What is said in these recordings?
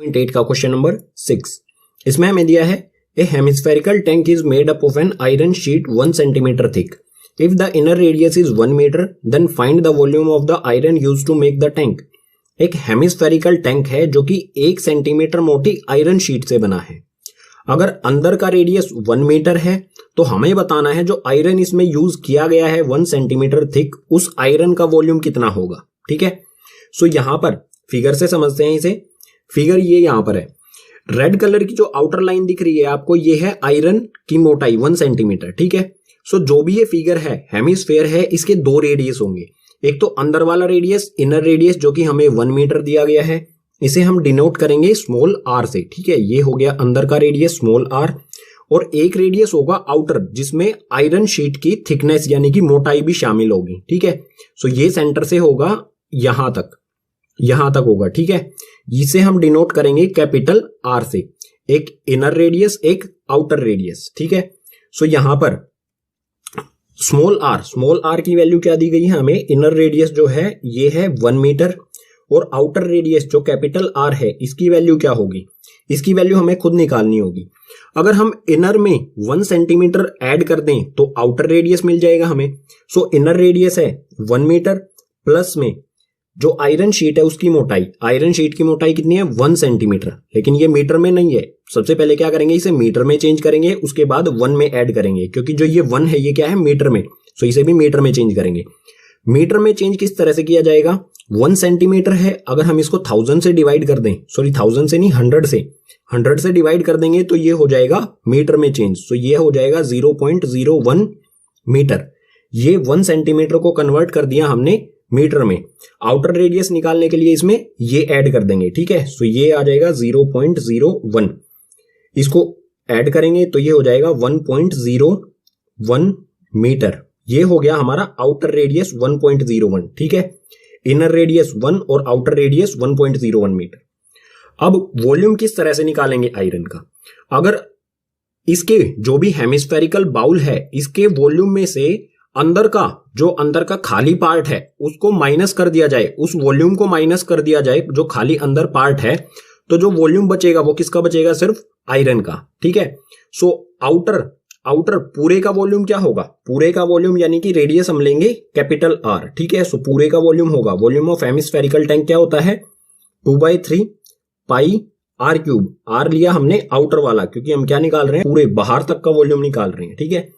8 का question number 6। इसमें हमें दिया है a hemispherical tank is made up of an iron sheet 1 centimetre thick. If the inner radius is 1 metre then find the volume of the iron used to make the tank. एक hemispherical tank है जो कि 1 centimetre मोटी iron sheet से बना है। अगर अंदर का रेडियस 1 मीटर है तो हमें बताना है जो आयरन इसमें यूज किया गया है 1 सेंटीमीटर थिक, उस आयरन का वॉल्यूम कितना होगा। ठीक है, सो यहां पर फिगर से समझते हैं इसे। फिगर ये यहां पर है, रेड कलर की जो आउटर लाइन दिख रही है आपको, ये है आयरन की मोटाई 1 सेंटीमीटर। ठीक है, सो जो भी ये फिगर है हेमिस्फेयर है, इसके 2 रेडियस होंगे। एक तो अंदर वाला रेडियस, इनर रेडियस, जो कि हमें 1 मीटर दिया गया है, इसे हम डिनोट करेंगे स्मॉल आर से। ठीक है, ये हो गया अंदर का रेडियस स्मॉल आर, और एक रेडियस होगा आउटर जिसमें आयरन शीट की थिकनेस यानी कि मोटाई भी शामिल होगी। ठीक है, सो ये सेंटर से होगा यहां तक होगा। ठीक है, इसे हम डिनोट करेंगे कैपिटल आर से, एक इनर रेडियस एक आउटर रेडियस। ठीक है, सो यहां पर स्मॉल आर की वैल्यू क्या दी गई है हमें, इनर रेडियस जो है ये है 1 मीटर, और आउटर रेडियस जो कैपिटल आर है इसकी वैल्यू क्या होगी, इसकी वैल्यू हमें खुद निकालनी होगी। अगर हम इनर में 1 सेंटीमीटर ऐड कर दें तो आउटर रेडियस मिल जाएगा हमें। सो इनर रेडियस है 1 मीटर, प्लस में जो आयरन शीट है उसकी मोटाई, आयरन शीट की मोटाई कितनी है 1 सेंटीमीटर, लेकिन ये मीटर में नहीं है। सबसे पहले क्या करेंगे, इसे मीटर में चेंज करेंगे, उसके बाद 1 में ऐड करेंगे, क्योंकि जो ये 1 है ये क्या है मीटर में, सो इसे भी मीटर में चेंज करेंगे। मीटर में चेंज किस तरह से किया जाएगा, 1 सेंटीमीटर है, अगर हम इसको 1000 से डिवाइड कर दें, सॉरी 1000 से नहीं 100 से डिवाइड कर देंगे तो ये हो जाएगा मीटर में चेंज। सो ये हो जाएगा 0.01 मीटर। ये 1 सेंटीमीटर को कन्वर्ट कर दिया हमने मीटर में। आउटर रेडियस निकालने के लिए इसमें ये ऐड कर देंगे। ठीक है, सो ये आ जाएगा 0.01, इसको ऐड करेंगे तो ये हो जाएगा 1.01 मीटर। ये हो गया हमारा आउटर रेडियस 1.01। ठीक है, इनर रेडियस 1 और आउटर रेडियस 1.01 मीटर। अब वॉल्यूम किस तरह से निकालेंगे आयरन का, अगर इसके जो भी हेमिस्फेरिकल बाउल है इसके वॉल्यूम में से अंदर का खाली पार्ट है उसको माइनस कर दिया जाए, उस वॉल्यूम को माइनस कर दिया जाए जो खाली अंदर पार्ट है, तो जो वॉल्यूम बचेगा वो किसका बचेगा, सिर्फ आयरन का। ठीक है, सो आउटर पूरे का वॉल्यूम क्या होगा, पूरे का वॉल्यूम यानी कि रेडियस हम लेंगे कैपिटल आर। ठीक है, सो पूरे का वॉल्यूम होगा, वॉल्यूम ऑफ हेमिस्फेरिकल टैंक क्या होता है 2/3 पाई आर क्यूब। आर लिया हमने आउटर वाला, क्योंकि हम क्या निकाल रहे हैं, पूरे बाहर तक का वॉल्यूम निकाल रहे हैं। ठीक है,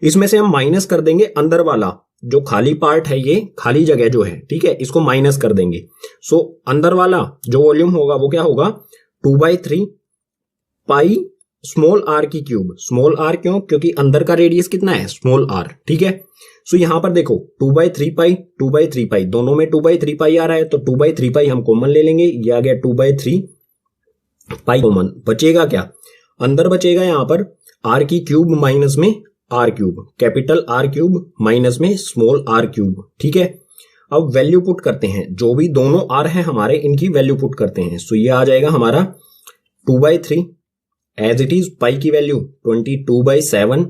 इसमें से हम माइनस कर देंगे अंदर वाला जो खाली पार्ट है, ये खाली जगह जो है, ठीक है, इसको माइनस कर देंगे। सो अंदर वाला जो वॉल्यूम होगा वो क्या होगा 2/3 पाई स्मॉल आर की क्यूब। स्मॉल आर क्यों, क्योंकि अंदर का रेडियस कितना है स्मॉल आर। ठीक है, सो यहां पर देखो 2/3 पाई, दोनों में 2/3 पाई आ रहा है, तो 2/3 पाई हम कॉमन ले लेंगे, ये आ गया 2/3 पाई कॉमन। बचेगा क्या, अंदर बचेगा यहां पर आर की क्यूब माइनस में R cube, capital R cube minus में स्मॉल आर क्यूब। ठीक है, अब वैल्यू पुट करते हैं, जो भी दोनों आर हैं हमारे इनकी वैल्यू पुट करते हैं। सो ये आ जाएगा हमारा 2/3 एज इट इज, पाई की वैल्यू 22/7,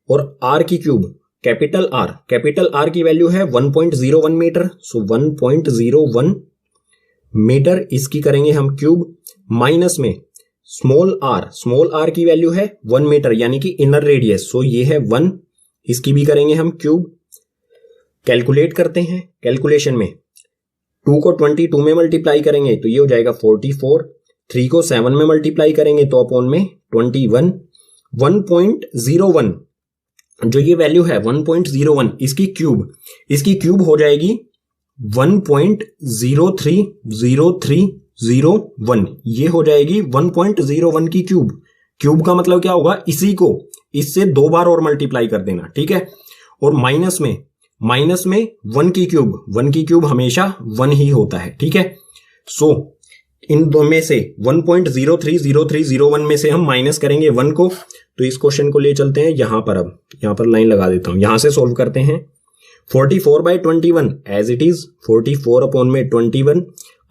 और आर की क्यूब कैपिटल आर की वैल्यू है 1.01 मीटर, सो 1.01 मीटर, इसकी करेंगे हम क्यूब, माइनस में स्मॉल आर की वैल्यू है 1 मीटर यानी कि इनर रेडियस, सो ये है 1, इसकी भी करेंगे हम क्यूब। कैलकुलेट करते हैं, कैलकुलेशन में 2 को 22 में मल्टीप्लाई करेंगे तो ये हो जाएगा 44, 3 को 7 में मल्टीप्लाई करेंगे तो अपॉन में 21, 1.01 जो ये वैल्यू है 1.01, इसकी क्यूब हो जाएगी 1.030301, ये हो जाएगी 1.01 की क्यूब का मतलब क्या होगा, इसी को इससे 2 बार और मल्टीप्लाई कर देना। ठीक है, और माइनस में 1 की क्यूब हमेशा 1 ही होता है। ठीक है, सो इन दो में से 1.030301 में से हम माइनस करेंगे 1 को, तो इस क्वेश्चन को ले चलते हैं यहां पर। अब यहां पर लाइन लगा देता हूं, यहां से सोल्व करते हैं। 44/21 एज इट इज, 44 अपॉन में 21,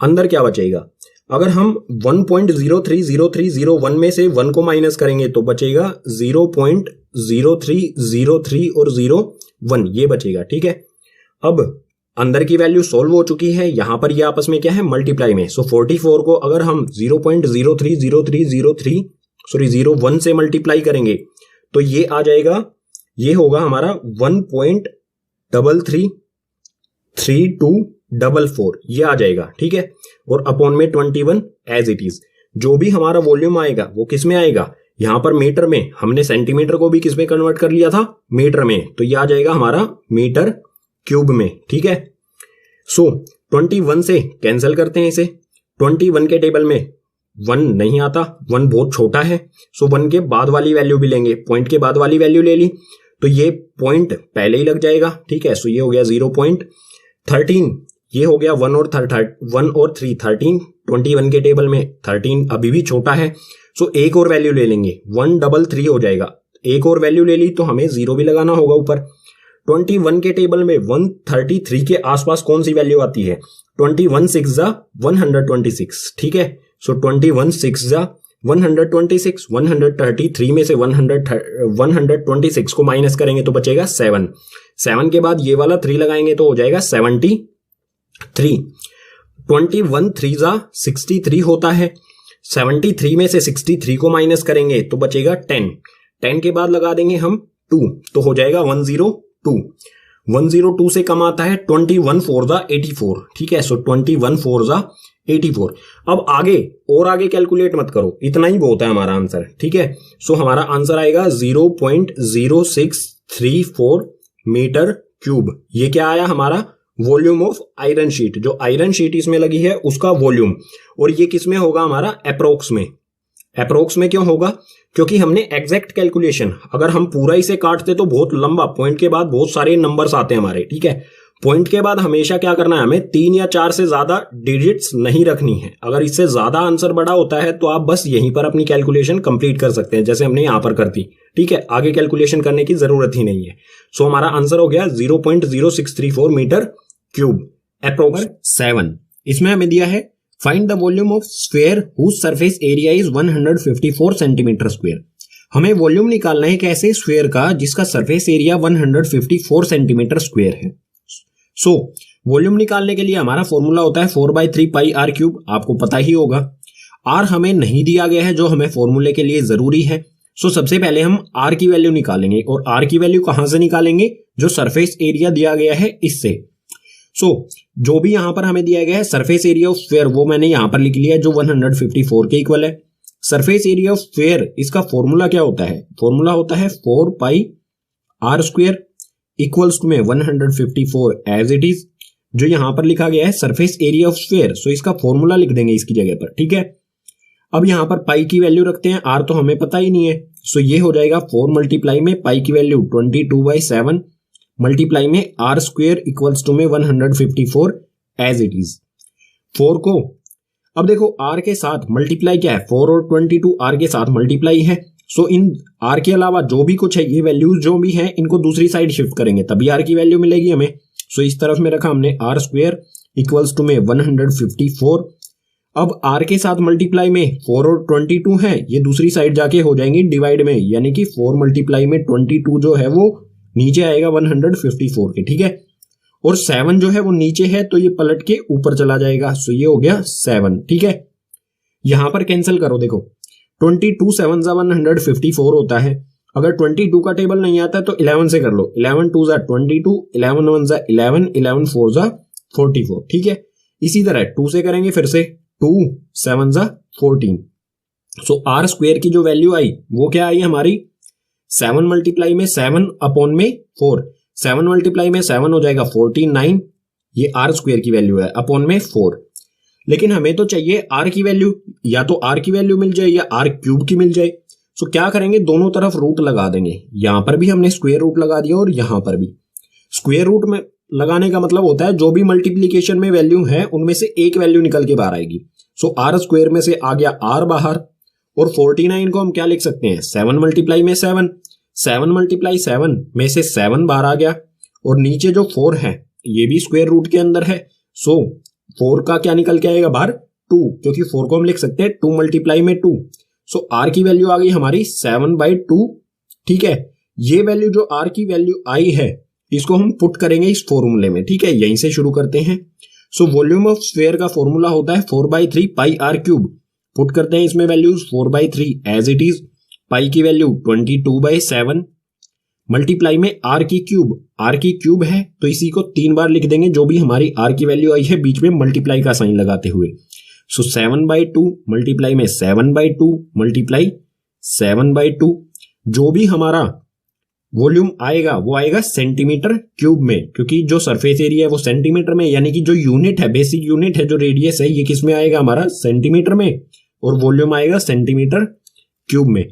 अंदर क्या बचेगा, अगर हम 1.030301 में से 1 को माइनस करेंगे तो बचेगा 0.0303 और 01, ये बचेगा। ठीक है, अब अंदर की वैल्यू सोल्व हो चुकी है, यहां पर ये आपस में क्या है, मल्टीप्लाई में। सो 44 को अगर हम 0.03 से मल्टीप्लाई करेंगे तो ये आ जाएगा, ये होगा हमारा 1.333244 ये आ जाएगा, ठीक है। और अपॉन में 21 एज इट इज। जो भी हमारा वॉल्यूम आएगा वो किस में आएगा, यहां पर मीटर में, हमने सेंटीमीटर को भी किस में कन्वर्ट कर लिया था, मीटर में, तो ये आ जाएगा हमारा मीटर क्यूब में, ठीक है। सो 21 से कैंसिल करते हैं इसे। 21 के टेबल में 1 नहीं आता, 1 बहुत छोटा है। सो 1 के बाद वाली वैल्यू भी लेंगे, पॉइंट के बाद वाली वैल्यू ले ली तो ये पॉइंट पहले ही लग जाएगा, ठीक है। सो ये हो गया 0.13, ये हो गया 1 और 3 13। 21 के टेबल में 13 अभी भी छोटा है, सो एक और वैल्यू ले लेंगे, 133 हो जाएगा। एक और वैल्यू ले ली तो हमें 0 भी लगाना होगा ऊपर। 21 के टेबल में 133 के आसपास कौन सी वैल्यू आती है, 21 6 126, ठीक है। सो 21 6 126, 133 में से 126 को माइनस करेंगे तो बचेगा 7। 7 के बाद ये वाला 3 लगाएंगे तो हो जाएगा 73। 21 3 63 होता है, 73 में से 63 को माइनस करेंगे तो बचेगा 10। 10 के बाद लगा देंगे हम 2 तो हो जाएगा 102। 102 से कम आता है 21 4 84, ठीक है। सो 21 4 84। अब आगे कैलकुलेट मत करो, इतना ही बहुत है हमारा आंसर, ठीक है। सो हमारा आंसर आएगा 0.0634 मीटर क्यूब। ये क्या आया हमारा, वॉल्यूम ऑफ आयरन शीट, जो आयरन शीट इसमें लगी है उसका वॉल्यूम। और ये किस में होगा हमारा, अप्रोक्स में। अप्रोक्स में क्यों होगा, क्योंकि हमने एग्जैक्ट कैलकुलेशन, अगर हम पूरा इसे काटते तो बहुत लंबा, पॉइंट के बाद बहुत सारे नंबर्स आते हैं हमारे, ठीक है। पॉइंट के बाद हमेशा क्या करना है, हमें 3 या 4 से ज्यादा डिजिट्स नहीं रखनी है। अगर इससे ज्यादा आंसर बड़ा होता है तो आप बस यहीं पर अपनी कैलकुलेशन कंप्लीट कर सकते हैं, जैसे हमने यहां पर कर दी, ठीक है। आगे कैलकुलेशन करने की जरूरत ही नहीं है। सो हमारा आंसर हो गया 0.0634 मीटर क्यूब अप्रोक्स 7। इसमें हमें दिया है find the volume of sphere whose surface area is 154 centimetre square. हमें वॉल्यूम निकालना है एक ऐसे स्फीयर का जिसका सरफेस एरिया 154 सेंटीमीटर स्क्वायर है। सो वॉल्यूम निकालने के लिए हमारा फॉर्मूला होता है 4/3 पाई आर क्यूब, आपको पता ही होगा। आर हमें नहीं दिया गया है जो हमें फॉर्मूले के लिए जरूरी है। सो सबसे पहले हम आर की वैल्यू निकालेंगे, और आर की वैल्यू कहां से निकालेंगे, जो सरफेस एरिया दिया गया है इससे। सो जो भी यहां पर हमें दिया गया है सरफेस एरिया ऑफ स्फीयर, वो मैंने यहां पर लिख लिया है, जो 154 के इक्वल है। सरफेस एरिया ऑफ स्फीयर, इसका फॉर्मूला क्या होता है, फॉर्मूला होता है 4 पाई आर स्क्वायर इक्वल्स टू में 154 एज इट इज, जो यहां पर लिखा गया है सरफेस एरिया ऑफ स्फीयर। सो इसका फॉर्मूला लिख देंगे इसकी जगह पर, ठीक है। अब यहां पर पाई की वैल्यू रखते हैं, आर तो हमें पता ही नहीं है। सो ये हो जाएगा 4 मल्टीप्लाई में पाई की वैल्यू 22/7 मल्टीप्लाई में आर स्क्वायर इक्वल्स टू में 154 एज इट इज। 4 को अब देखो आर के साथ मल्टीप्लाई क्या है, 4 और 22 आर के साथ मल्टीप्लाई है। सो इन आर के अलावा जो भी कुछ है, ये वैल्यूज जो भी हैं इनको दूसरी साइड शिफ्ट करेंगे तभी आर की वैल्यू मिलेगी हमें। सो इस तरफ में रखा हमने आर स्क्वायर इक्वल्स टू में 154। अब आर के साथ मल्टीप्लाई में 4 और 22 है, ये दूसरी साइड जाके हो जाएंगे डिवाइड में, यानी कि 4 मल्टीप्लाई में 22 जो है वो नीचे आएगा 154 के, ठीक है। और 7 जो है वो नीचे है तो ये पलट के ऊपर चला जाएगा। सो ये हो गया 7, ठीक है। यहां पर कैंसिल करो, देखो 22 7 154 होता है। अगर 22 का टेबल नहीं आता है तो 11 से कर लो, 11 2 22, 11 1 11, 11 4 44, ठीक है। इसी तरह 2 से करेंगे फिर से, 2 7 14। सो आर स्क्वायर की जो वैल्यू आई वो क्या आई हमारी, 7 मल्टीप्लाई में 7 अपॉन में 4, 7 मल्टीप्लाई में 7 हो जाएगा 49, ये आर स्क्वायर की वैल्यू है, अपॉन में 4। लेकिन हमें तो चाहिए आर की वैल्यू, या तो आर की वैल्यू मिल जाए या आर क्यूब की मिल जाए। सो क्या करेंगे, दोनों तरफ रूट लगा देंगे। यहां पर भी हमने स्क्वायर रूट लगा दिया और यहां पर भी। स्क्वायर रूट में लगाने का मतलब होता है जो भी मल्टीप्लीकेशन में वैल्यू है उनमें से एक वैल्यू निकल के बाहर आएगी। सो आर स्क्वायर में से आ गया आर बाहर, और 49 को हम क्या लिख सकते हैं, 7 मल्टीप्लाई में 7, 7 मल्टीप्लाई 7 में से 7 बाहर आ गया, और नीचे जो 4 है ये भी स्क्वायर रूट के अंदर है। सो 4 का क्या निकल के आएगा बाहर, 2, क्योंकि 4 को हम लिख सकते हैं 2 मल्टीप्लाई में 2। सो आर की वैल्यू आ गई हमारी 7/2, ठीक है। ये वैल्यू जो आर की वैल्यू आई है इसको हम पुट करेंगे इस फॉर्मूले में, ठीक है। यहीं से शुरू करते हैं। सो वॉल्यूम ऑफ स्फीयर का फॉर्मूला होता है 4/3 पाई आर क्यूब। पुट करते हैं इसमें values 4/3 as it is, pi की वैल्यू 22/7 मल्टीप्लाई में आर की क्यूब है तो इसी को 3 बार लिख देंगे, जो भी हमारी आर की वैल्यू आई है बीच में मल्टीप्लाई का साइन लगाते हुए। सो 7/2 मल्टीप्लाई में 7/2 मल्टीप्लाई 7/2, जो भी हमारा वॉल्यूम आएगा वो आएगा सेंटीमीटर क्यूब में, क्योंकि जो सरफेस एरिया है वो सेंटीमीटर में, यानी कि जो यूनिट है, बेसिक यूनिट है, जो रेडियस है, ये किस में आएगा हमारा सेंटीमीटर में, और वॉल्यूम आएगा सेंटीमीटर क्यूब में।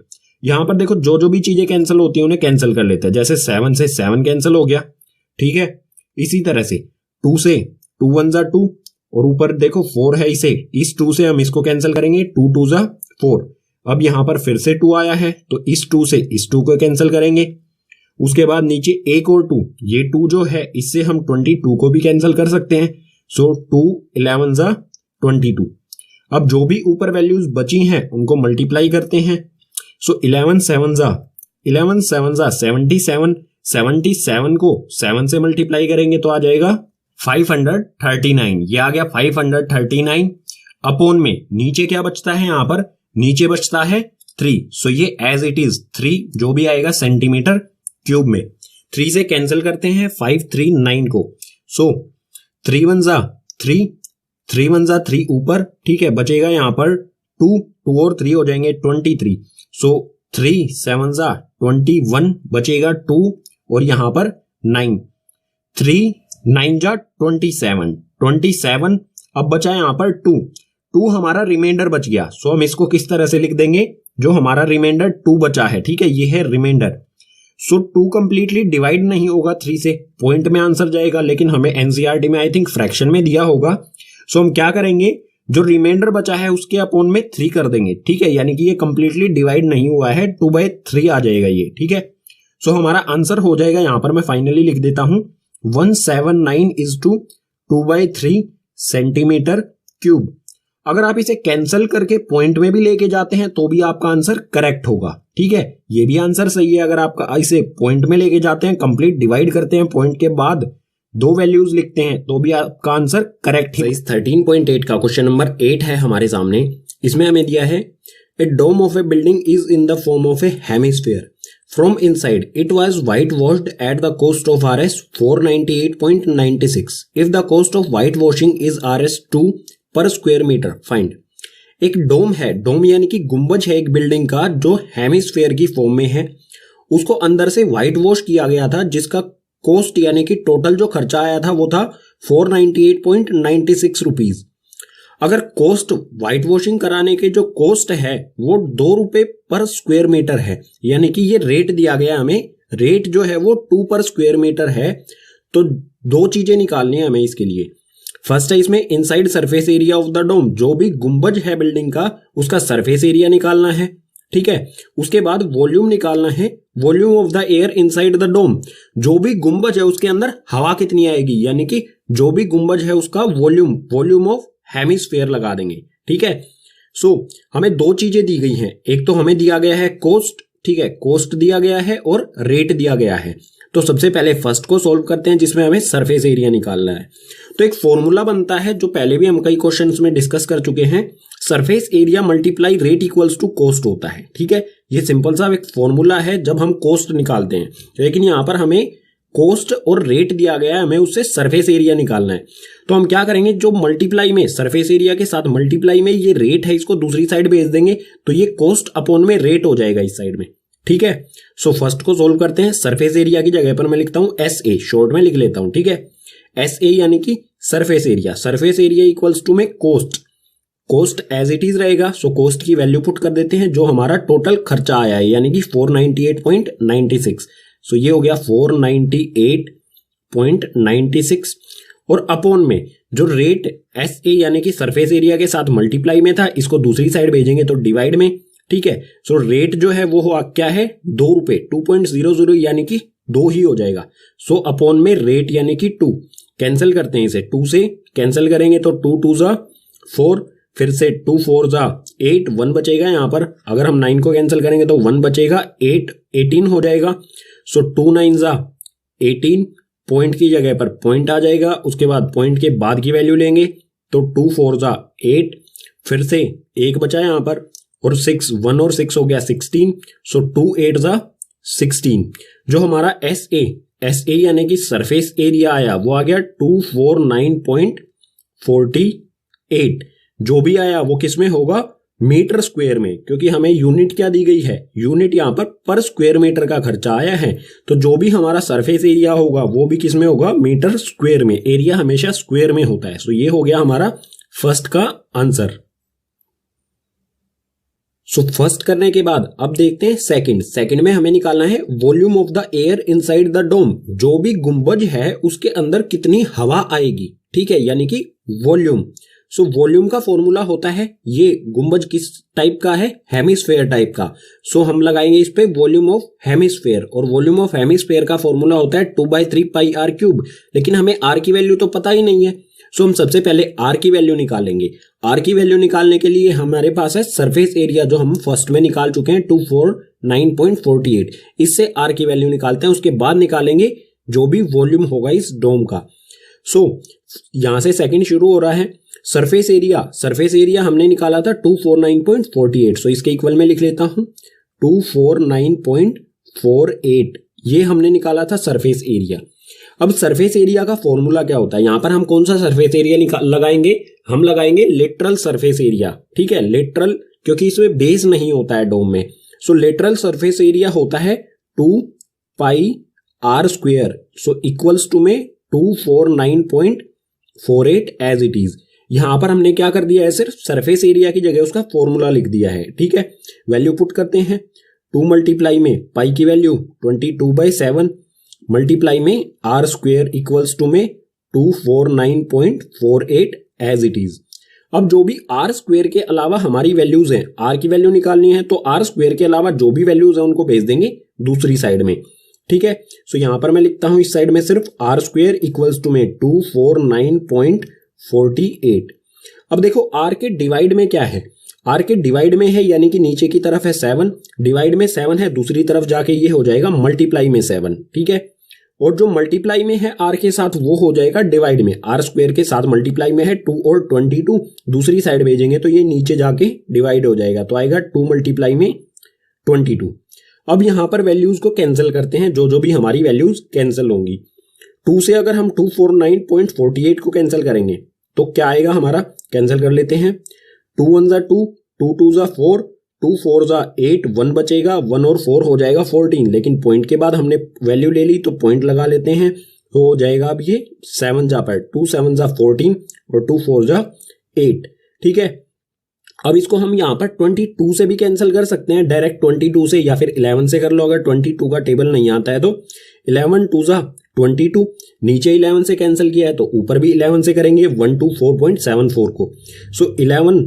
यहां पर देखो जो जो भी चीजें कैंसिल होती है उन्हें कैंसिल कर लेते हैं। जैसे 7 से 7 कैंसिल हो गया, ठीक है। इसी तरह से 2 से 2 1 जा 2, और ऊपर देखो 4 है, इस 2 से हम इसको कैंसिल करेंगे, 2 2 जा 4। अब यहां पर फिर से 2 आया है तो इस 2 से इस 2 को कैंसिल करेंगे। उसके बाद नीचे एक और 2, ये 2 जो है इससे हम 22 को भी कैंसिल कर सकते हैं। सो 2 11 जा 22। अब जो भी ऊपर वैल्यूज बची हैं उनको मल्टीप्लाई करते हैं। सो 11 7 जा 77, 77 को 7 से मल्टीप्लाई करेंगे तो आ जाएगा 539। ये आ गया 539 अपॉन में नीचे क्या बचता है, यहां पर नीचे बचता है 3। सो ये एज इट इज 3 जो भी आएगा सेंटीमीटर क्यूब में। 3 से कैंसिल करते हैं 539 को। सो 3 1 जा 3, 3 1 जा 3 ऊपर, ठीक है। बचेगा यहां पर 2 और 3 हो जाएंगे 23। सो 3 7 जा 21, बचेगा 2 और यहां पर 9, 3 9 जा 27। अब बचा यहां पर 2 हमारा रिमाइंडर बच गया। सो हम इसको किस तरह से लिख देंगे, जो हमारा रिमाइंडर 2 बचा है, ठीक है, ये है रिमाइंडर। सो 2 कंप्लीटली डिवाइड नहीं होगा 3 से, पॉइंट में आंसर जाएगा, लेकिन हमें एनसीईआरटी में आई थिंक फ्रैक्शन में दिया होगा। सो हम क्या करेंगे, जो रिमाइंडर बचा है उसके अपॉन में 3 कर देंगे, ठीक है, यानी कि ये कंप्लीटली डिवाइड नहीं हुआ है, 2/3 आ जाएगा ये, ठीक है। सो हमारा आंसर हो जाएगा, यहां पर मैं फाइनली लिख देता हूं 179:2/3 सेंटीमीटर क्यूब। अगर आप इसे कैंसिल करके पॉइंट में भी लेके जाते हैं तो भी आपका आंसर करेक्ट होगा, ठीक है। ये भी आंसर सही है। अगर आपका इसे पॉइंट में लेके जाते हैं, कंप्लीट डिवाइड करते हैं, पॉइंट के बाद 2 वैल्यूज लिखते हैं तो भी आपका आंसर करेक्ट है। इस 13.8 का क्वेश्चन नंबर 8 है हमारे सामने। इसमें हमें दिया है a dome of a building is in the form of a hemisphere. From inside it was whitewashed at the cost of Rs 498.96। If the cost of whitewashing is Rs 2 पर square metre, find. एक डोम है, डोम यानी कि गुंबज है एक building का जो हेमिस्फीयर की फॉर्म में है। उसको अंदर से व्हाइट वॉश किया गया था, जिसका कॉस्ट यानी कि टोटल जो खर्चा आया था वो था 498.96 रुपीज। अगर कॉस्ट व्हाइट वॉशिंग कराने के जो कॉस्ट है वो 2 रुपए पर स्क्वायर मीटर है, यानी कि ये रेट दिया गया हमें, रेट जो है वो 2 पर स्क्वायर मीटर है। तो 2 चीजें निकालनी है हमें इसके लिए। फर्स्ट है इसमें inside surface area of the dome, जो भी गुंबज है बिल्डिंग का उसका सरफेस एरिया निकालना है, ठीक है। उसके बाद वॉल्यूम निकालना है, volume of the air inside the dome, जो भी गुंबज है उसके अंदर हवा कितनी आएगी, यानी कि जो भी गुंबज है उसका वॉल्यूम ऑफ हेमिस्फीयर लगा देंगे, ठीक है। सो हमें 2 चीजें दी गई हैं, एक तो हमें दिया गया है कॉस्ट, ठीक है, कॉस्ट दिया गया है और रेट दिया गया है। तो सबसे पहले फर्स्ट को सॉल्व करते हैं जिसमें हमें सरफेस एरिया निकालना है। तो एक फॉर्मूला बनता है जो पहले भी हम कई क्वेश्चंस में डिस्कस कर चुके हैं, surface area multiply rate equals to cost होता है, ठीक है। ये सिंपल सा एक फॉर्मूला है जब हम कॉस्ट निकालते हैं, लेकिन यहां पर हमें कॉस्ट और रेट दिया गया है, हमें उससे सरफेस एरिया निकालना है। तो हम क्या करेंगे, जो मल्टीप्लाई में सरफेस एरिया के साथ मल्टीप्लाई में ये रेट है इसको दूसरी साइड भेज देंगे, तो ये कॉस्ट अपॉन में रेट हो जाएगा इस साइड में, ठीक है। सो फर्स्ट को सोल्व करते हैं। सरफेस एरिया की जगह पर मैं लिखता हूं SA, शॉर्ट में लिख लेता हूं, ठीक है। SA यानी कि surface area, surface area equals to में कॉस्ट एज इट इज रहेगा। सो कॉस्ट की वैल्यू पुट कर देते हैं, जो हमारा टोटल खर्चा आया है यानी कि 498.96। सो ये हो गया 498.96 और अपॉन में जो रेट SA यानी कि सरफेस एरिया के साथ मल्टीप्लाई में था, इसको दूसरी साइड भेजेंगे तो डिवाइड में, ठीक है। सो रेट जो है वो हुआ क्या है 2 रुपए, 2.00 यानी कि 2 ही हो जाएगा। सो अपॉन में रेट यानी कि 2, कैंसिल करते हैं इसे, 2 से कैंसिल करेंगे तो 2 2 जा 4, फिर से 2 4 जा 8, 1 बचेगा यहां पर। अगर हम 9 को कैंसिल करेंगे तो 1 बचेगा, 8 18 हो जाएगा। सो 2 9 जा 18, पॉइंट की जगह पर पॉइंट आ जाएगा, उसके बाद पॉइंट के बाद की वैल्यू लेंगे तो 2 4 जा 8, फिर से 1 बचा यहाँ पर, और 6 1 और 6 हो गया 16, सो 2 8 जा 16। जो हमारा एस ए यानी कि सरफेस एरिया आया वो आ गया 249.48। जो भी आया वो किस में होगा, मीटर स्क्वायर में, क्योंकि हमें यूनिट क्या दी गई है, यूनिट यहां पर स्क्वायर मीटर का खर्चा आया है। तो जो भी हमारा सरफेस एरिया होगा वो भी किस में होगा, मीटर स्क्वायर में। एरिया हमेशा स्क्वायर में होता है। सो ये हो गया हमारा फर्स्ट का आंसर। सो फर्स्ट करने के बाद अब देखते हैं सेकंड में हमें निकालना है volume of the air inside the dome. जो भी गुंबज है उसके अंदर कितनी हवा आएगी, ठीक है, यानी कि वॉल्यूम। सो वॉल्यूम का फॉर्मूला होता है, ये गुंबज किस टाइप का है, हेमिस्फेयर टाइप का। सो हम लगाएंगे इस पे वॉल्यूम ऑफ हेमिस्फेयर, और वॉल्यूम ऑफ हेमिस्फेयर का फॉर्मूला होता है 2/3 पाई आर क्यूब। लेकिन हमें आर की वैल्यू तो पता ही नहीं है। सो हम सबसे पहले आर की वैल्यू निकालेंगे। आर की वैल्यू निकालने के लिए हमारे पास है सरफेस एरिया, जो हम फर्स्ट में निकाल चुके हैं 249.48। इससे आर की वैल्यू निकालते हैं, उसके बाद निकालेंगे जो भी वॉल्यूम होगा इस डोम का। सो यहां से सेकंड शुरू हो रहा है। सरफेस एरिया हमने निकाला था 249.48। सो इसके इक्वल में लिख लेता हूं 249.48, ये हमने निकाला था सरफेस एरिया। अब सरफेस एरिया का फॉर्मूला क्या होता है, यहां पर हम कौन सा सरफेस एरिया लगाएंगे, हम लगाएंगे लेटरल सरफेस एरिया, ठीक है, लेटरल, क्योंकि इसमें बेस नहीं होता है डोम में। सो लेटरल सरफेस एरिया होता है 2 pi r square, so equals to में 249.48 एज इट इज। यहां पर हमने क्या कर दिया है, सिर्फ सरफेस एरिया की जगह उसका फॉर्मूला लिख दिया है, ठीक है। वैल्यू पुट करते हैं, 2 मल्टीप्लाई में पाई की वैल्यू 22/7 मल्टीप्लाई में आर स्क्वायर इक्वल्स टू में 249.48 एज इट इज। अब जो भी आर स्क्वायर के अलावा हमारी वैल्यूज हैं, आर की वैल्यू निकालनी है तो आर स्क्वायर के अलावा जो भी वैल्यूज हैं उनको भेज देंगे दूसरी साइड में, ठीक है। सो यहां पर मैं लिखता हूं इस साइड में सिर्फ आर स्क्वायर इक्वल्स टू में 249.48। अब देखो आर के डिवाइड में क्या है, आर के डिवाइड में है यानी कि नीचे की तरफ है 7, डिवाइड में 7 है, दूसरी तरफ जाके ये हो जाएगा मल्टीप्लाई में 7, ठीक है। और जो मल्टीप्लाई में है आर के साथ वो हो जाएगा डिवाइड में, आर स्क्वायर के साथ मल्टीप्लाई में है 2 और 22, दूसरी साइड भेजेंगे तो ये नीचे जाके डिवाइड हो जाएगा, तो आएगा 2 मल्टीप्लाई में 22। अब यहां पर वैल्यूज को कैंसिल करते हैं, जो भी हमारी वैल्यूज कैंसिल होंगी। 2 से अगर हम 249.48 को कैंसिल करेंगे तो क्या आएगा हमारा, कैंसिल कर लेते हैं, 2 1 जा 2, 2 2 जा 4, 2 4 जा 8, 1 बचेगा, 1 और 4 हो जाएगा 14। लेकिन पॉइंट के बाद हमने वैल्यू ले ली तो पॉइंट लगा लेते हैं, तो हो जाएगा अब ये 7 जा पर 2 7 जा 14 और 2 4 जा 8, ठीक है। अब इसको हम यहाँ पर 22 से भी कैंसिल कर सकते हैं, डायरेक्ट 22 से, या फिर 11 से कर लो अगर 22 का टेबल नहीं आता है तो। 11 2 जा 22, नीचे 11 से कैंसिल किया है तो ऊपर भी 11 से करेंगे 124.74 को। सो 11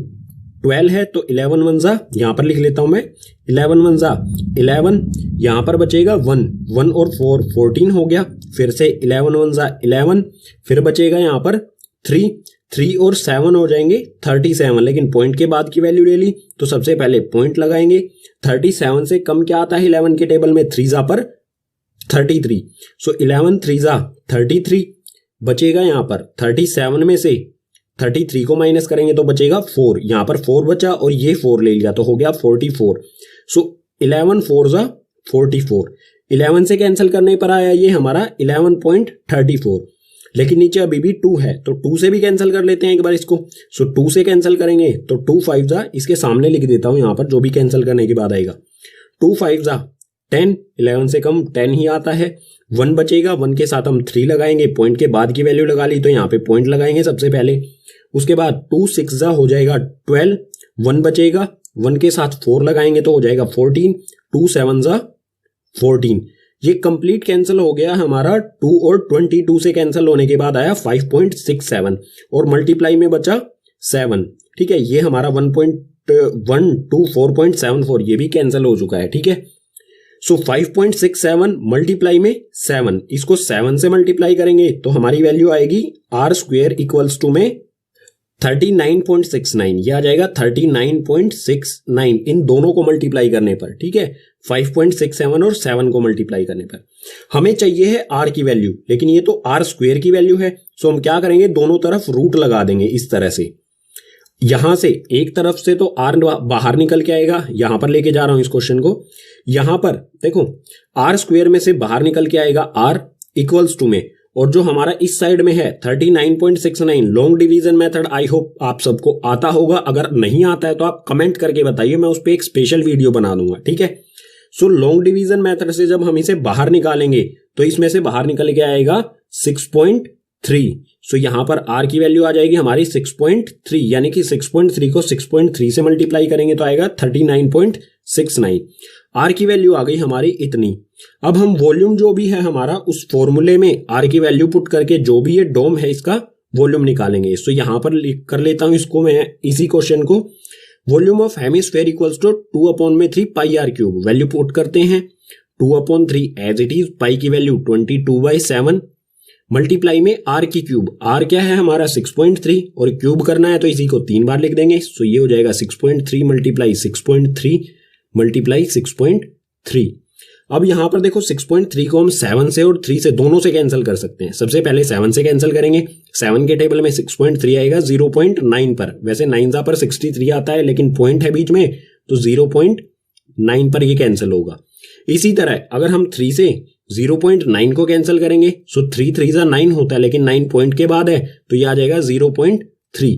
12 है तो 11 1 जा, यहां पर लिख लेता हूं मैं 11 1 जा 11, यहां पर बचेगा 1 1 और 4 14 हो गया, फिर से 11 1 जा 11, फिर बचेगा यहां पर 3 3 और 7 हो जाएंगे 37। लेकिन पॉइंट के बाद की वैल्यू ले ली तो सबसे पहले पॉइंट लगाएंगे। 37 से कम क्या आता है 11 के टेबल में, 3 जा पर 33। सो 11 3 जा 33, बचेगा यहां पर 37 में से 33 को माइनस करेंगे तो बचेगा 4, यहां पर 4 बचा और ये 4 ले लिया तो हो गया 44। सो 11 4 जा 44, 11 से कैंसिल करने पर आया ये हमारा 11.34। लेकिन नीचे अभी भी 2 है तो 2 से भी कैंसिल कर लेते हैं एक बार इसको। सो 2 से कैंसिल करेंगे तो 2 5 जा, इसके सामने लिख देता हूं यहां पर जो भी कैंसिल करने के बाद आएगा, 2 5 जा 10, 11 से कम 10 ही आता है, 1 बचेगा, 1 के साथ हम 3 लगाएंगे, पॉइंट के बाद की वैल्यू लगा ली तो यहाँ पे पॉइंट लगाएंगे सबसे पहले। उसके बाद 2 6 जा हो जाएगा 12, 1 बचेगा, 1 के साथ 4 लगाएंगे तो हो जाएगा 14, 2 7 जा 14। ये कंप्लीट कैंसिल हो गया हमारा। 2 और 22 से कैंसिल होने के बाद आया 5.67 और मल्टीप्लाई में बचा 7, ठीक है। ये हमारा 1.124.74 ये भी कैंसिल हो चुका है, ठीक है। सो 5.67 मल्टीप्लाई में 7, इसको 7 से मल्टीप्लाई करेंगे तो हमारी वैल्यू आएगी आर स्क्वायर इक्वल्स टू में 39.69, ये आ जाएगा 39.69 इन दोनों को मल्टीप्लाई करने पर, ठीक है। 5.67 और 7 को मल्टीप्लाई करने पर। हमें चाहिए है r की वैल्यू, लेकिन ये तो r स्क्वायर की वैल्यू है। सो हम क्या करेंगे, दोनों तरफ रूट लगा देंगे इस तरह से। यहां से एक तरफ से तो r बाहर निकल के आएगा, यहां पर लेके जा रहा हूं इस क्वेश्चन को। यहां पर देखो r स्क्वायर में से बाहर निकल के आएगा r इक्वल्स टू में, और जो हमारा इस साइड में है 39.69 long division method, I hope आप सबको आता होगा। अगर नहीं आता है तो आप कमेंट करके बताइए, मैं उस पर एक स्पेशल वीडियो बना दूंगा, ठीक है। सो लॉन्ग डिवीजन मेथड से जब हम इसे बाहर निकालेंगे तो इसमें से बाहर निकल के आएगा 6.3। सो यहां पर r की वैल्यू आ जाएगी हमारी 6.3, यानी कि 6.3 को 6.3 से मल्टीप्लाई करेंगे तो आएगा 39.69। r की वैल्यू आ गई हमारी इतनी। अब हम वॉल्यूम जो भी है हमारा उस फॉर्मूले में r की वैल्यू पुट करके जो भी ये डोम है इसका वॉल्यूम निकालेंगे। सो यहां पर लिख कर लेता हूं इसको मैं, इसी क्वेश्चन को। Volume of hemisphere equals to 2/3 pi r cube. Value put करते हैं 2/3 एज इट इज, पाई की वैल्यू 22/7 मल्टीप्लाई में r की क्यूब। r क्या है हमारा 6.3 और क्यूब करना है तो इसी को 3 बार लिख देंगे। सो ये हो जाएगा 6.3 मल्टीप्लाई 6.3 मल्टीप्लाई 6.3। अब यहां पर देखो 6.3 को हम 7 से और 3 से दोनों से कैंसिल कर सकते हैं। सबसे पहले 7 से कैंसिल करेंगे, 7 के टेबल में 6.3 आएगा 0.9 पर। वैसे 9 पर 63 आता है, लेकिन पॉइंट है बीच में तो 0.9 पर ये कैंसिल होगा। इसी तरह अगर हम 3 से 0.9 को कैंसिल करेंगे, सो 3 3 9 होता है, लेकिन 9 पॉइंट के बाद है तो ये आ जाएगा 0.3।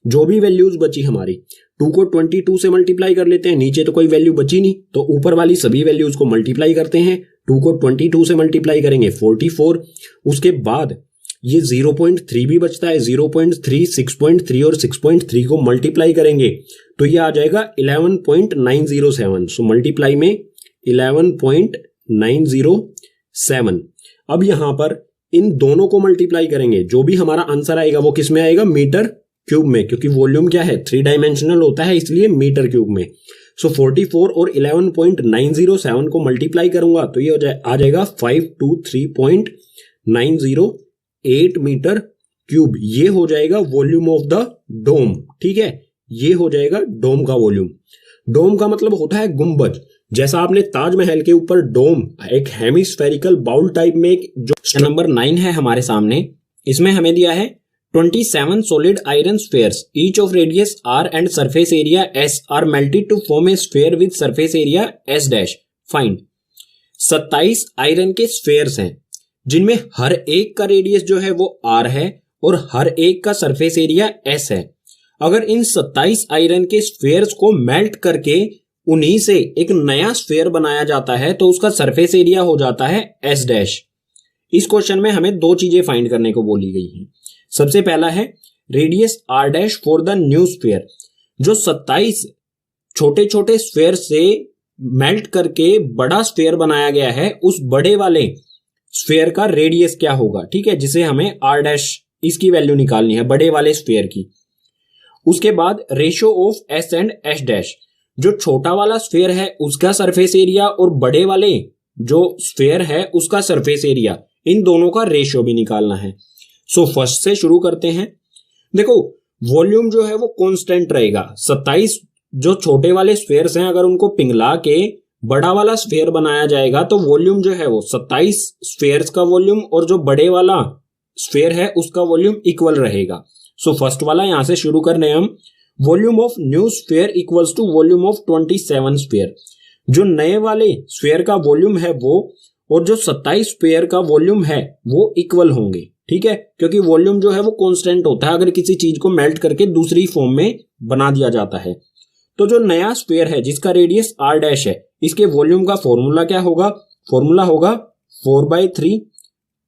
जो भी वैल्यूज बची हमारी, 2 को 22 से मल्टीप्लाई कर लेते हैं, नीचे तो कोई वैल्यू बची नहीं तो ऊपर वाली सभी वैल्यूज को मल्टीप्लाई करते हैं। 2 को 22 से मल्टीप्लाई करेंगे 44, उसके बाद ये 0.3 भी बचता है, 0.3 6.3 और 6.3 को मल्टीप्लाई करेंगे तो ये आ जाएगा 11.907। सो मल्टीप्लाई में 11.907। अब यहां पर इन दोनों को मल्टीप्लाई करेंगे, जो भी हमारा आंसर आएगा वो किस में आएगा, मीटर क्यूब में, क्योंकि वॉल्यूम क्या है 3 डायमेंशनल होता है, इसलिए मीटर क्यूब में। सो 44 और 11.907 को मल्टीप्लाई करूंगा तो ये आ जाएगा 523.908 मीटर क्यूब। ये हो जाएगा वॉल्यूम ऑफ द डोम, ठीक है। ये हो जाएगा डोम का वॉल्यूम। डोम का मतलब होता है गुंबज। जैसा आपने ताजमहल के ऊपर डोम, एक हेमिस्फेरिकल बाउल टाइप में, जो नंबर 9 है हमारे सामने, इसमें हमें दिया है 27 solid iron spheres, each of radius r and surface area s are melted to form a sphere with surface area s dash. Find 27 iron के स्फेयर्स हैं जिनमें हर एक का रेडियस जो है वो r है और हर एक का सरफेस एरिया s है। अगर इन 27 आयरन के स्फेयर्स को मेल्ट करके उन्हीं से एक नया स्फेयर बनाया जाता है तो उसका सरफेस एरिया हो जाता है s डैश। इस क्वेश्चन में हमें दो चीजें फाइंड करने को बोली गई हैं। सबसे पहला है radius r dash for the new sphere. जो 27 छोटे छोटे स्फेयर से मेल्ट करके बड़ा स्फेयर बनाया गया है, उस बड़े वाले स्फेयर का रेडियस क्या होगा, ठीक है, जिसे हमें r डैश इसकी वैल्यू निकालनी है बड़े वाले स्फेयर की। उसके बाद ratio of s and s dash, जो छोटा वाला स्फेयर है उसका सरफेस एरिया और बड़े वाले जो स्फेयर है उसका सरफेस एरिया, इन दोनों का रेशियो भी निकालना है। सो फर्स्ट से शुरू करते हैं। देखो वॉल्यूम जो है वो कांस्टेंट रहेगा। 27 जो छोटे वाले स्फेयर्स हैं अगर उनको पिघला के बड़ा वाला स्फेयर बनाया जाएगा तो वॉल्यूम जो है वो 27 स्फेयर्स का वॉल्यूम और जो बड़े वाला स्फेयर है उसका वॉल्यूम इक्वल रहेगा। सो फर्स्ट वाला यहां से शुरू कर रहे हैं हम। Volume of new sphere equals to volume of 27 sphere. जो नए वाले स्फेयर का वॉल्यूम है वो और जो 27 स्फेयर का वॉल्यूम है वो इक्वल होंगे, ठीक है, क्योंकि वॉल्यूम जो है वो कांस्टेंट होता है अगर किसी चीज को मेल्ट करके दूसरी फॉर्म में बना दिया जाता है। तो जो नया स्फेयर है जिसका रेडियस r डैश है, इसके वॉल्यूम का फॉर्मूला क्या होगा, फॉर्मूला होगा 4/3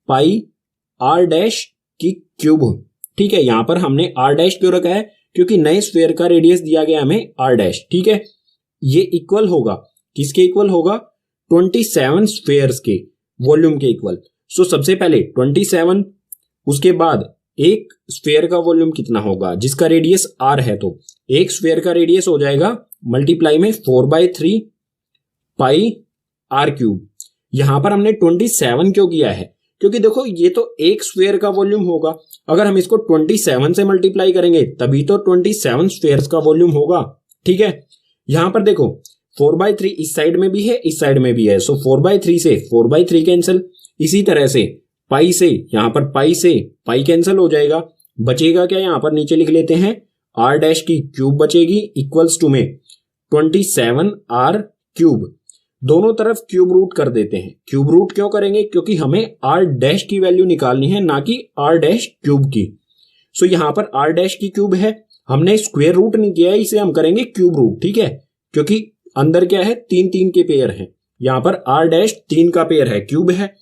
पाई r डैश की क्यूब, ठीक है। यहां पर हमने r डैश क्यों रखा है, क्योंकि नए स्फेयर का रेडियस दिया गया हमें r डैश, ठीक है। ये इक्वल होगा किसके इक्वल होगा, 27 स्फेयर्स के वॉल्यूम के इक्वल। सो सबसे पहले 27, उसके बाद एक स्फेयर का वॉल्यूम कितना होगा जिसका रेडियस r है, तो एक स्फेयर का रेडियस हो जाएगा मल्टीप्लाई में 4/3 पाई r क्यूब। यहां पर हमने 27 क्यों किया है, क्योंकि देखो ये तो एक स्फेयर का वॉल्यूम होगा, अगर हम इसको 27 से मल्टीप्लाई करेंगे तभी तो 27 स्फेयर्स का वॉल्यूम होगा, ठीक है। यहां पर देखो 4/3 इस साइड में भी है, इस साइड में भी है, सो 4/3 से 4/3 कैंसिल। इसी तरह से पाई से यहां पर पाई से पाई कैंसिल हो जाएगा, बचेगा क्या, यहां पर नीचे लिख लेते हैं r डैश की क्यूब बचेगी इक्वल्स टू में 27r क्यूब। दोनों तरफ क्यूब रूट कर देते हैं। क्यूब रूट क्यों करेंगे, क्योंकि हमें r डैश की वैल्यू निकालनी है, ना कि r डैश क्यूब की। सो यहां पर r डैश की क्यूब है, हमने स्क्वायर रूट नहीं किया है, इसे हम करेंगे क्यूब रूट, ठीक है, क्योंकि अंदर क्या है, 3 3 के पेयर हैं। यहां पर r डैश 3 का पेयर है, क्यूब है।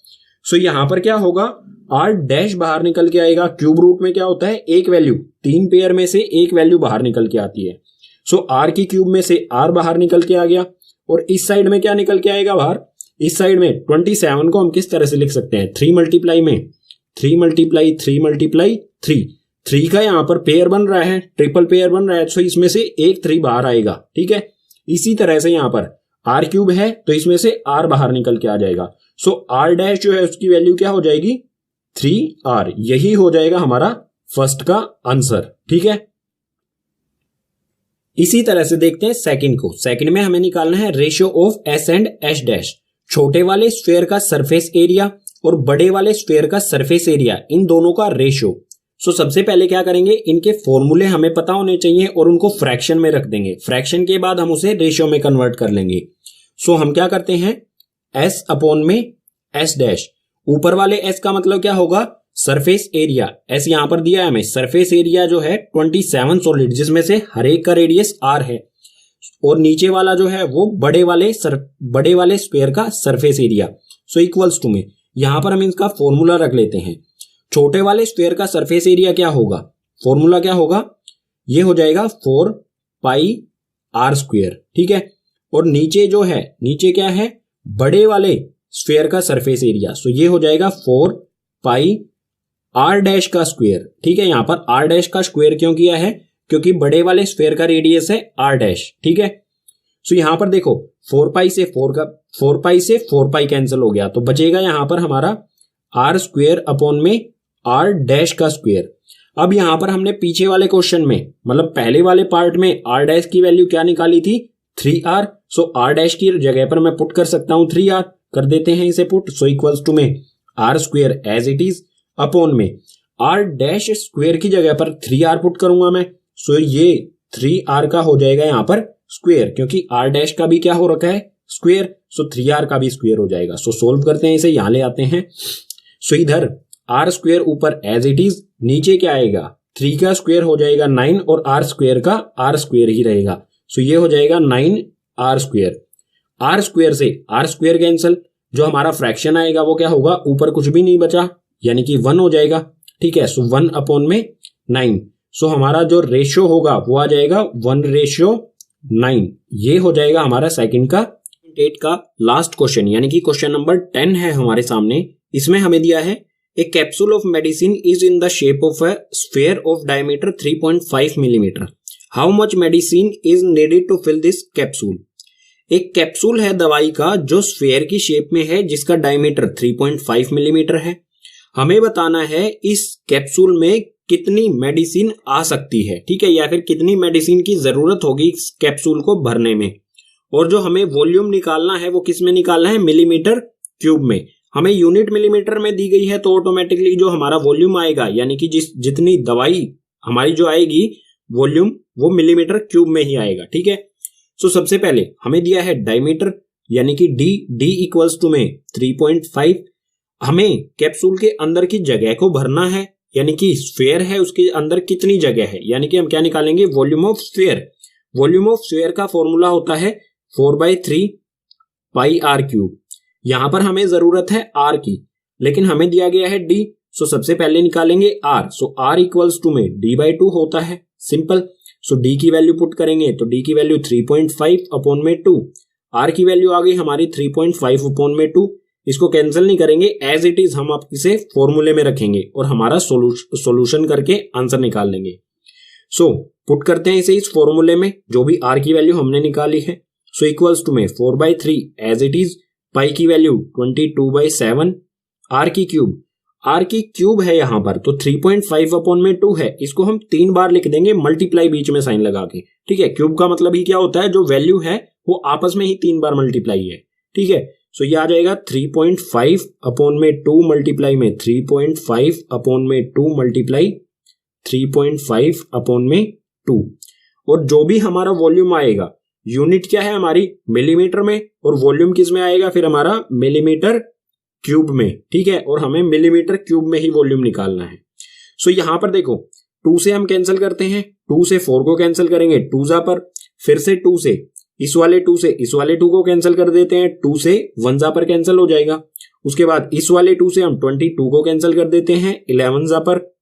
सो यहां पर क्या होगा, r डैश बाहर निकल के आएगा। क्यूब रूट में क्या होता है, एक वैल्यू, 3 पेयर में से एक वैल्यू बाहर निकल के आती है। सो r की क्यूब में से r बाहर निकल के आ गया, और इस साइड में क्या निकल के आएगा बाहर, इस साइड में 27 को हम किस तरह से लिख सकते हैं, 3 मल्टीप्लाई में 3 मल्टीप्लाई 3 मल्टीप्लाई 3 का यहां पर पेयर बन रहा है, ट्रिपल पेयर बन रहा है, सो इसमें से एक 3 बाहर आएगा, ठीक है। इसी तरह से यहां पर r क्यूब है तो इसमें से r बाहर निकल के आ जाएगा। सो r डैश जो है उसकी वैल्यू क्या हो जाएगी, 3r। यही हो जाएगा हमारा फर्स्ट का आंसर, ठीक है। इसी तरह से देखते हैं सेकंड को। सेकंड में हमें निकालना है ratio of s and s dash. छोटे वाले स्फीयर का सरफेस एरिया और बड़े वाले स्फीयर का सरफेस एरिया, इन दोनों का रेशियो। सो सबसे पहले क्या करेंगे, इनके फॉर्मूले हमें पता होने चाहिए और उनको फ्रैक्शन में रख देंगे। फ्रैक्शन के बाद हम उसे रेशियो में कन्वर्ट कर लेंगे। सो हम क्या करते हैं, s अपॉन में s डैश, ऊपर वाले s का मतलब क्या होगा, सरफेस एरिया। s यहां पर दिया है हमें, सरफेस एरिया जो है 27 सॉलिड, जिसमें से हर एक का रेडियस r है, और नीचे वाला जो है वो बड़े वाले स्फीयर का surface area. So equals to में यहां पर हम इसका फॉर्मूला रख लेते हैं। छोटे वाले स्फीयर का सरफेस एरिया क्या होगा, फॉर्मूला क्या होगा, ये हो जाएगा 4πr², ठीक है। और नीचे जो है, नीचे क्या है, बड़े वाले स्फीयर का सरफेस एरिया, सो ये हो जाएगा 4πr डैश का स्क्वायर, ठीक है। यहां पर r डैश का स्क्वायर क्यों किया है, क्योंकि बड़े वाले स्फीयर का रेडियस है r डैश, ठीक है। सो यहां पर देखो 4π से 4π कैंसिल हो गया, तो बचेगा यहां पर हमारा r² अपॉन में r डैश का स्क्वायर। अब यहां पर हमने पीछे वाले क्वेश्चन में, मतलब पहले वाले पार्ट में r डैश की वैल्यू क्या निकाली थी, 3r। सो r डैश की जगह पर मैं पुट कर सकता हूं 3r, कर देते हैं इसे पुट। सो इक्वल्स टू में r² as it is upon में r डैश स्क्वायर की जगह पर 3r पुट करूंगा मैं। सो ये 3r का हो जाएगा यहां पर स्क्वायर, क्योंकि r डैश का भी क्या हो रखा है, स्क्वायर। सो 3r का भी स्क्वायर हो जाएगा। सो सोल्व करते हैं इसे, यहां ले आते हैं। सो इधर r² ऊपर एज इट इज, नीचे क्या आएगा, 3 का स्क्वायर हो जाएगा 9, और r² का r² ही रहेगा। सो ये हो जाएगा 9r²। r² से r² कैंसिल, जो हमारा फ्रैक्शन आएगा वो क्या होगा, ऊपर कुछ भी नहीं बचा, यानी कि 1 हो जाएगा, ठीक है। सो 1 अपॉन में 9। सो हमारा जो रेशियो होगा वो आ जाएगा 1:9। ये हो जाएगा हमारा सेकंड का 8 का लास्ट क्वेश्चन, यानी कि क्वेश्चन नंबर 10 है हमारे सामने। इसमें हमें दिया है a capsule of medicine is in the shape of a sphere of diameter 3.5 millimetre. How much medicine is needed to fill this capsule. एक कैप्सूल है दवाई का जो स्फीयर की शेप में है, जिसका डायमीटर 3.5 मिलीमीटर है। हमें बताना है इस कैप्सूल में कितनी मेडिसिन आ सकती है, ठीक है, या फिर कितनी मेडिसिन की जरूरत होगी इस कैप्सूल को भरने में। और जो हमें वॉल्यूम निकालना है वो किस में निकालना है, मिलीमीटर क्यूब में। हमें यूनिट मिलीमीटर में दी गई है, तो ऑटोमेटिकली जो हमारा वॉल्यूम आएगा, यानी कि जितनी दवाई हमारी जो आएगी वॉल्यूम, वो मिलीमीटर क्यूब में ही आएगा, ठीक है। सो सबसे पहले हमें दिया है डायमीटर, यानी कि d इक्वल्स टू में 3.5। हमें कैप्सूल के अंदर की जगह को भरना है, यानी कि स्फीयर है उसके अंदर कितनी जगह है, यानी कि हम क्या निकालेंगे, volume of sphere. Volume of sphere का फॉर्मूला होता है 4/3πr³। यहां पर हमें जरूरत है r की, लेकिन हमें दिया गया है d। सो सबसे पहले निकालेंगे r। So r equals to में d/2 होता है, सिंपल। सो d की वैल्यू पुट करेंगे तो d की वैल्यू 3.5 अपॉन में 2। r की वैल्यू आ गई हमारी 3.5 अपॉन में 2। इसको कैंसिल नहीं करेंगे, एज इट इज हम आप इसे फॉर्मूले में रखेंगे और हमारा सोल्यूशन करके आंसर निकाल लेंगे। सो पुट करते हैं इसे इस फॉर्मूले में, जो भी r की वैल्यू हमने निकाली है। सो इक्वल्स टू में 4/3 एज इट इज, पाई की वैल्यू 22/7, r की क्यूब है यहां पर, तो 3.5 अपॉन में 2 है। इसको हम 3 बार लिख देंगे मल्टीप्लाई बीच में साइन लगा के, ठीक है। क्यूब का मतलब ही क्या होता है, जो वैल्यू है वो आपस में ही 3 बार मल्टीप्लाई है, ठीक है। सो ये आ जाएगा 3.5 अपॉन में 2 मल्टीप्लाई में 3.5 अपॉन में 2 मल्टीप्लाई 3.5 अपॉन में 2। और जो भी हमारा वॉल्यूम आएगा, यूनिट क्या है हमारी मिलीमीटर में, और वॉल्यूम किस में आएगा फिर हमारा मिलीमीटर क्यूब में, ठीक है। और हमें मिलीमीटर क्यूब में ही वॉल्यूम निकालना है। सो यहां पर देखो 2 से हम कैंसिल करते हैं, 2 से 4 को कैंसिल करेंगे 2 जा पर, फिर से 2 से इस वाले 2 से इस वाले 2 को कैंसिल कर देते हैं, 2 से 1 जा पर कैंसिल हो जाएगा। उसके बाद इस वाले 2 से हम 22 को कैंसिल कर देते हैं 11 जा पर।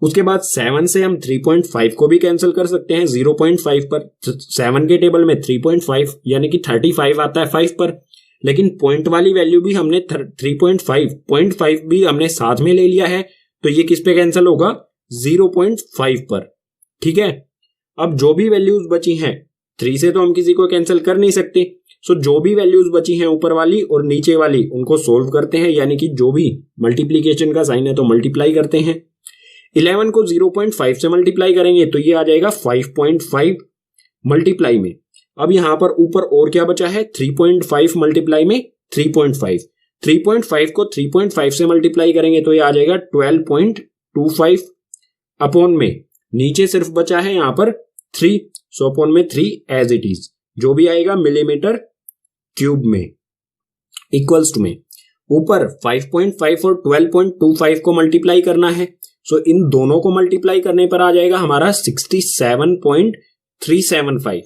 उसके बाद 7 से हम 3.5 को भी कैंसिल कर सकते हैं 0.5 पर। 7 के टेबल में 3.5 यानी कि 35 आता है 5 पर, लेकिन पॉइंट वाली वैल्यू भी हमने 3.5 भी हमने साथ में ले लिया है, तो ये किस पे कैंसिल होगा 0.5 पर, ठीक है। अब जो भी वैल्यूज बची हैं 3 से तो हम किसी को कैंसिल कर नहीं सकते, सो जो भी वैल्यूज बची हैं ऊपर वाली और नीचे वाली उनको सोल्व करते हैं, यानी कि जो भी मल्टीप्लीकेशन का साइन है तो मल्टीप्लाई करते हैं। 11 को 0.5 से मल्टीप्लाई करेंगे तो ये आ जाएगा 5.5 मल्टीप्लाई में। अब यहां पर ऊपर और क्या बचा है 3.5 मल्टीप्लाई में 3.5 को 3.5 से मल्टीप्लाई करेंगे तो ये आ जाएगा 12.25 अपॉन में नीचे सिर्फ बचा है यहां पर 3, सो अपॉन में 3 एज इट इज, जो भी आएगा मिलीमीटर क्यूब में इक्वल्स टू में ऊपर 5.5 और 12.25 को मल्टीप्लाई करना है। सो इन दोनों को मल्टीप्लाई करने पर आ जाएगा हमारा 67.375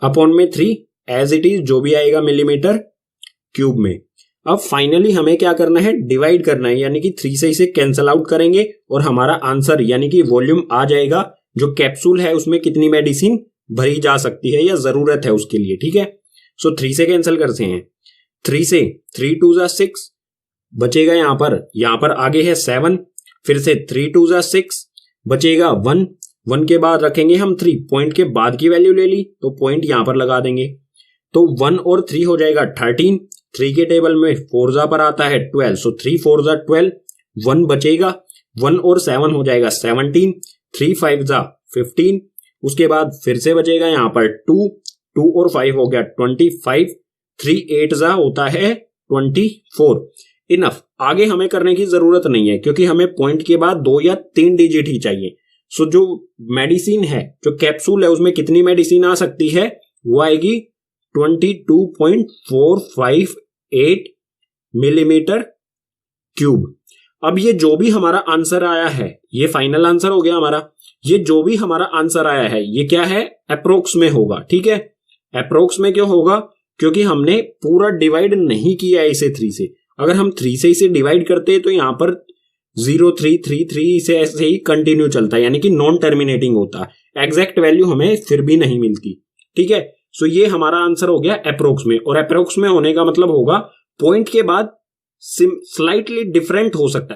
अपॉन में 3 एज इट इज, जो भी आएगा मिलीमीटर क्यूब में। अब फाइनली हमें क्या करना है डिवाइड करना है, यानी कि 3 से इसे कैंसल आउट करेंगे और हमारा आंसर यानी कि वॉल्यूम आ जाएगा जो कैप्सूल है उसमें कितनी मेडिसिन भरी जा सकती है या जरूरत है उसके लिए, ठीक है। सो 3 से कैंसिल करते हैं, 3 से 3 2 जा 6 बचेगा, यहां पर आगे है 7, फिर से 3 2 जा 6 बचेगा 1 के बाद रखेंगे हम 3, पॉइंट के बाद की वैल्यू ले ली तो पॉइंट यहां पर लगा देंगे, तो 1 और 3 हो जाएगा 13, 3 के टेबल में 4 जा पर आता है 12, सो 3 4 जा 12, 1 बचेगा, 1 और 7 हो जाएगा 17, 3 5 जा 15, उसके बाद फिर से बचेगा यहां पर 2 और 5 हो गया 25, 3 8 जा होता है 24। इनफ, आगे हमें करने की जरूरत नहीं है क्योंकि हमें पॉइंट के बाद 2 या 3 डिजिट ही चाहिए। सो जो मेडिसिन है, जो कैप्सूल है, उसमें कितनी मेडिसिन आ सकती है वो आएगी 22.458 मिलीमीटर क्यूब। अब ये जो भी हमारा आंसर आया है ये फाइनल आंसर हो गया हमारा। ये जो भी हमारा आंसर आया है ये क्या है अप्रोक्स में होगा, ठीक है। अप्रोक्स में क्यों होगा, क्योंकि हमने पूरा डिवाइड नहीं किया है इसे 3 से। अगर हम 3 से इसे डिवाइड करते हैं तो यहां पर 0 3 3 3 से ऐसे ही कंटिन्यू चलता है, यानी कि नॉन टर्मिनेटिंग होता है, एग्जैक्ट वैल्यू हमें फिर भी नहीं मिलती, ठीक है। सो ये हमारा आंसर हो गया अप्रोक्स में, और अप्रोक्स में होने का मतलब होगा पॉइंट के बाद स्लाइटली डिफरेंट हो सकता है।